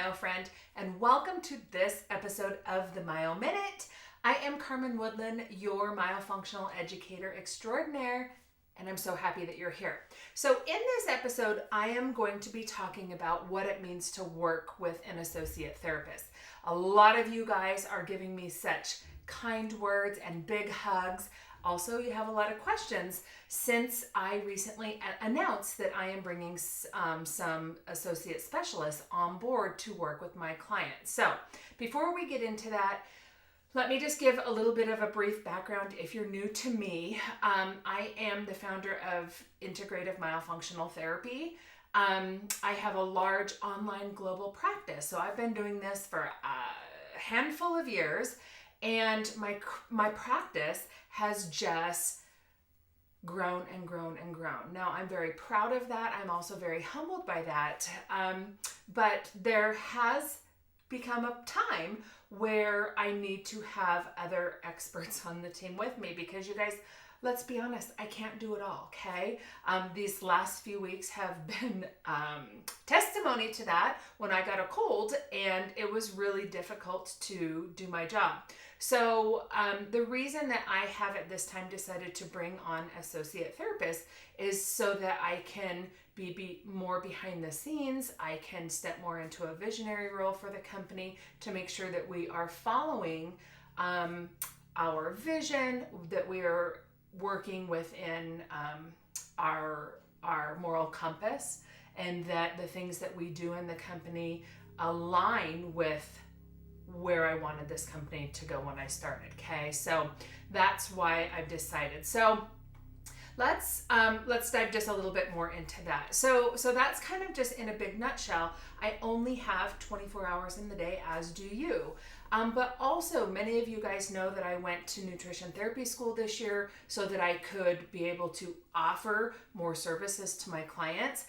Myo friend, and welcome to this episode of the Myo Minute. I am Carmen Woodland, your myofunctional educator extraordinaire, and I'm so happy that you're here. So in this episode, I am going to be talking about what it means to work with an associate therapist. A lot of you guys are giving me such kind words and big hugs. Also, you have a lot of questions since I recently announced that I am bringing some associate specialists on board to work with my clients. So before we get into that, let me just give a little bit of a brief background if you're new to me. I am the founder of Integrative Myofunctional Therapy. I have a large online global practice, so I've been doing this for a handful of years, and my practice has just grown and grown and grown. Now, I'm very proud of that. I'm also very humbled by that. But there has become a time where I need to have other experts on the team with me because you guys, let's be honest, I can't do it all, okay? These last few weeks have been testimony to that when I got a cold and it was really difficult to do my job. So the reason that I have at this time decided to bring on associate therapists is so that I can be more behind the scenes. I can step more into a visionary role for the company to make sure that we are following our vision, that we are working within our moral compass, and that the things that we do in the company align with where I wanted this company to go when I started. Okay, so that's why I've decided. So let's dive just a little bit more into that. So that's kind of just in a big nutshell. I only have 24 hours in the day, as do you. But also, many of you guys know that I went to nutrition therapy school this year so that I could be able to offer more services to my clients.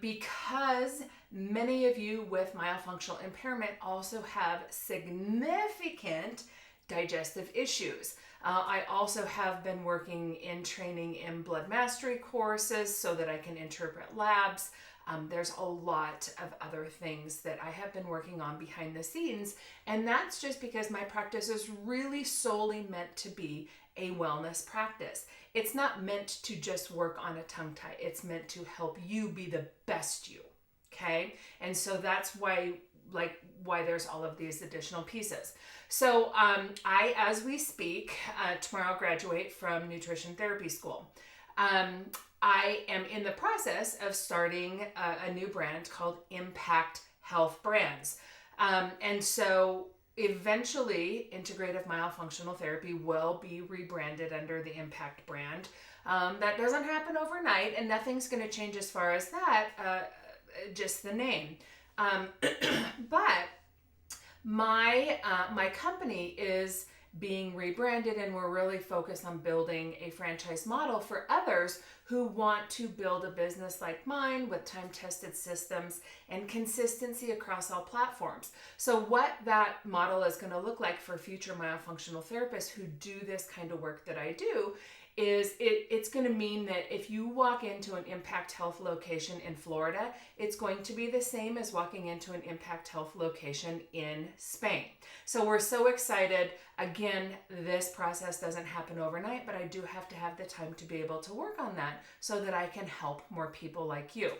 Because many of you with myofunctional impairment also have significant digestive issues. I also have been working in training in blood mastery courses so that I can interpret labs. There's a lot of other things that I have been working on behind the scenes, and that's just because my practice is really solely meant to be a wellness practice. It's not meant to just work on a tongue tie. It's meant to help you be the best you, okay? And so that's why there's all of these additional pieces. So I, as we speak, tomorrow graduate from nutrition therapy school. I am in the process of starting a new brand called Impact Health Brands. And so eventually, Integrative Myofunctional Therapy will be rebranded under the Impact brand. That doesn't happen overnight, and nothing's going to change as far as that, just the name. But my company is being rebranded, and we're really focused on building a franchise model for others who want to build a business like mine with time-tested systems and consistency across all platforms. So what that model is going to look like for future myofunctional therapists who do this kind of work that I do is it's going to mean that if you walk into an Impact Health location in Florida, it's going to be the same as walking into an Impact Health location in Spain. So we're so excited. Again, this process doesn't happen overnight, but I do have to have the time to be able to work on that so that I can help more people like you.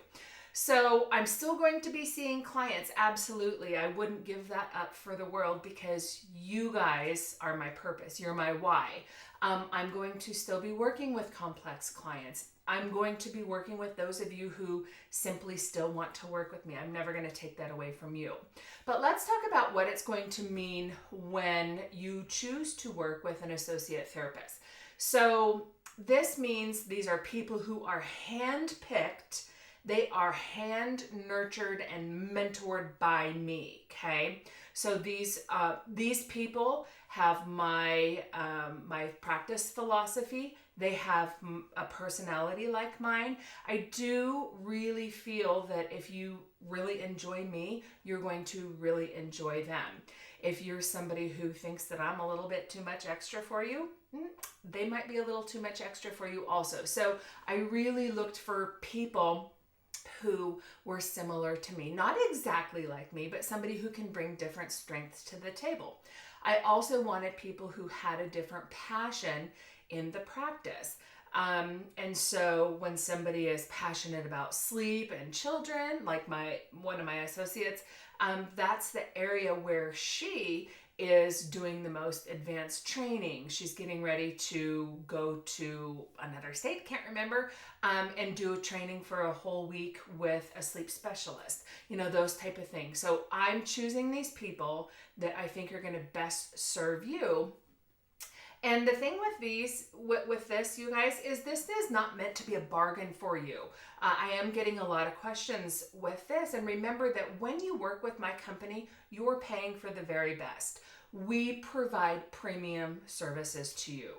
So I'm still going to be seeing clients. Absolutely. I wouldn't give that up for the world because you guys are my purpose. You're my why. I'm going to still be working with complex clients. I'm going to be working with those of you who simply still want to work with me. I'm never going to take that away from you. But let's talk about what it's going to mean when you choose to work with an associate therapist. So this means these are people who are handpicked. They are hand nurtured and mentored by me, okay? So these people have my practice philosophy. They have a personality like mine. I do really feel that if you really enjoy me, you're going to really enjoy them. If you're somebody who thinks that I'm a little bit too much extra for you, they might be a little too much extra for you also. So I really looked for people who were similar to me, not exactly like me, but somebody who can bring different strengths to the table. I also wanted people who had a different passion in the practice. And so when somebody is passionate about sleep and children, like one of my associates, that's the area where she is doing the most advanced training. She's getting ready to go to another state, can't remember, and do a training for a whole week with a sleep specialist, those type of things. So I'm choosing these people that I think are going to best serve you. And the thing with this, you guys, is this is not meant to be a bargain for you. I am getting a lot of questions with this. And remember that when you work with my company, you're paying for the very best. We provide premium services to you.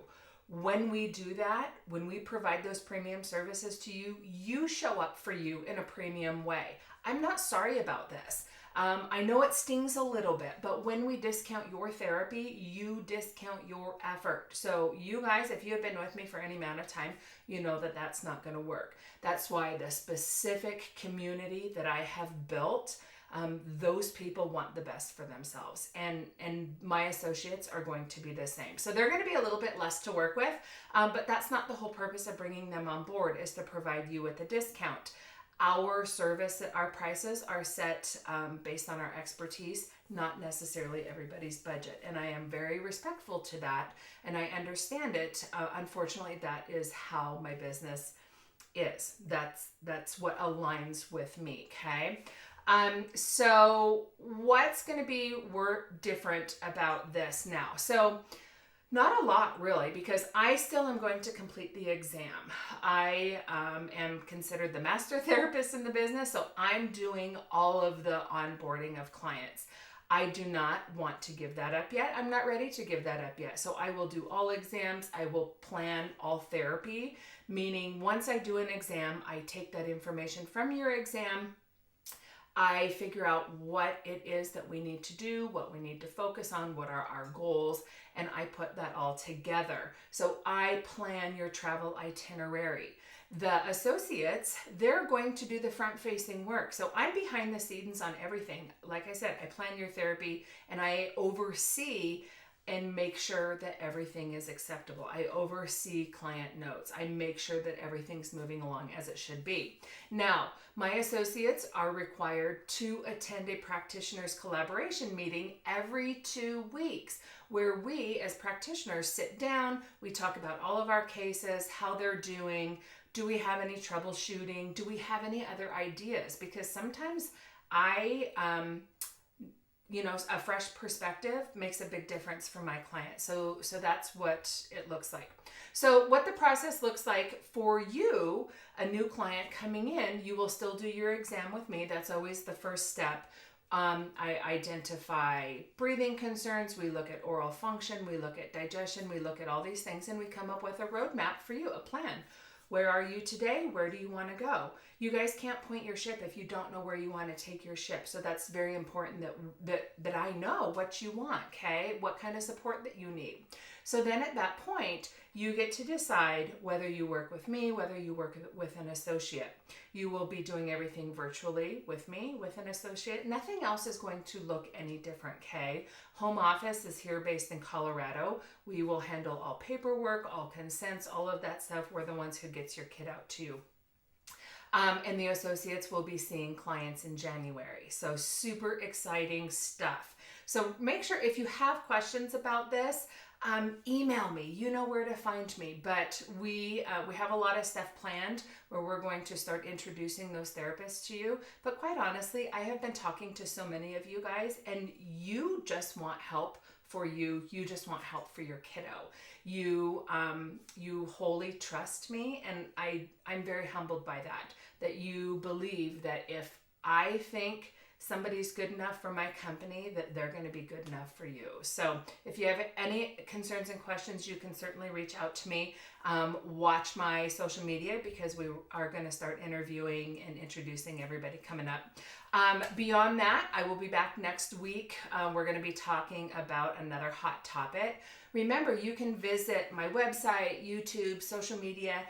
When we do that, when we provide those premium services to you, you show up for you in a premium way. I'm not sorry about this. I know it stings a little bit, but when we discount your therapy, you discount your effort. So you guys, if you have been with me for any amount of time, you know that that's not going to work. That's why the specific community that I have built, those people want the best for themselves. And my associates are going to be the same. So they're going to be a little bit less to work with, but that's not the whole purpose of bringing them on board, is to provide you with a discount. Our prices are set based on our expertise, not necessarily everybody's budget. And I am very respectful to that, and I understand it. Unfortunately, that is how my business is. That's what aligns with me, okay? So what's going to be different about this now? So not a lot, really, because I still am going to complete the exam. I am considered the master therapist in the business, so I'm doing all of the onboarding of clients. I do not want to give that up yet. I'm not ready to give that up yet. So I will do all exams. I will plan all therapy, meaning once I do an exam, I take that information from your exam. I figure out what it is that we need to do, what we need to focus on, what are our goals, and I put that all together. So I plan your travel itinerary. The associates, they're going to do the front-facing work. So I'm behind the scenes on everything. Like I said, I plan your therapy and I oversee and make sure that everything is acceptable. I oversee client notes. I make sure that everything's moving along as it should be. Now, my associates are required to attend a practitioners collaboration meeting every 2 weeks, where we as practitioners sit down, we talk about all of our cases, how they're doing, do we have any troubleshooting, do we have any other ideas? Because sometimes a fresh perspective makes a big difference for my clients. So that's what it looks like. So what the process looks like for you, a new client coming in, you will still do your exam with me. That's always the first step. I identify breathing concerns. We look at oral function. We look at digestion. We look at all these things, and we come up with a roadmap for you, a plan. Where are you today? Where do you want to go? You guys can't point your ship if you don't know where you want to take your ship. So that's very important that I know what you want, okay? What kind of support that you need. So then at that point, you get to decide whether you work with me, whether you work with an associate. You will be doing everything virtually with me, with an associate. Nothing else is going to look any different, okay? Home office is here based in Colorado. We will handle all paperwork, all consents, all of that stuff. We're the ones who gets your kid out to you. And the associates will be seeing clients in January. So super exciting stuff. So make sure if you have questions about this, email me. You know where to find me. But we have a lot of stuff planned where we're going to start introducing those therapists to you. But quite honestly, I have been talking to so many of you guys, and you just want help for you. You just want help for your kiddo. You wholly trust me, and I'm very humbled by that you believe that if I think somebody's good enough for my company, that they're going to be good enough for you. So if you have any concerns and questions, you can certainly reach out to me. Watch my social media, because we are going to start interviewing and introducing everybody coming up. Beyond that, I will be back next week. We're going to be talking about another hot topic. Remember, you can visit my website, YouTube, social media,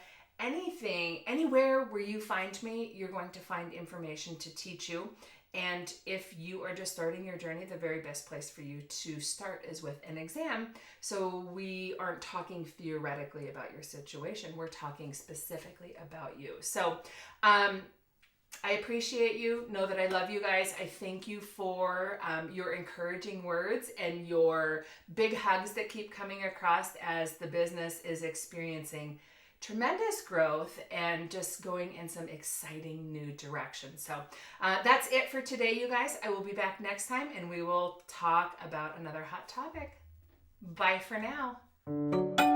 anywhere where you find me, you're going to find information to teach you. And if you are just starting your journey, the very best place for you to start is with an exam. So we aren't talking theoretically about your situation. We're talking specifically about you. So I appreciate you. Know that I love you guys. I thank you for your encouraging words and your big hugs that keep coming across as the business is experiencing tremendous growth and just going in some exciting new directions. So that's it for today, you guys. I will be back next time and we will talk about another hot topic. Bye for now.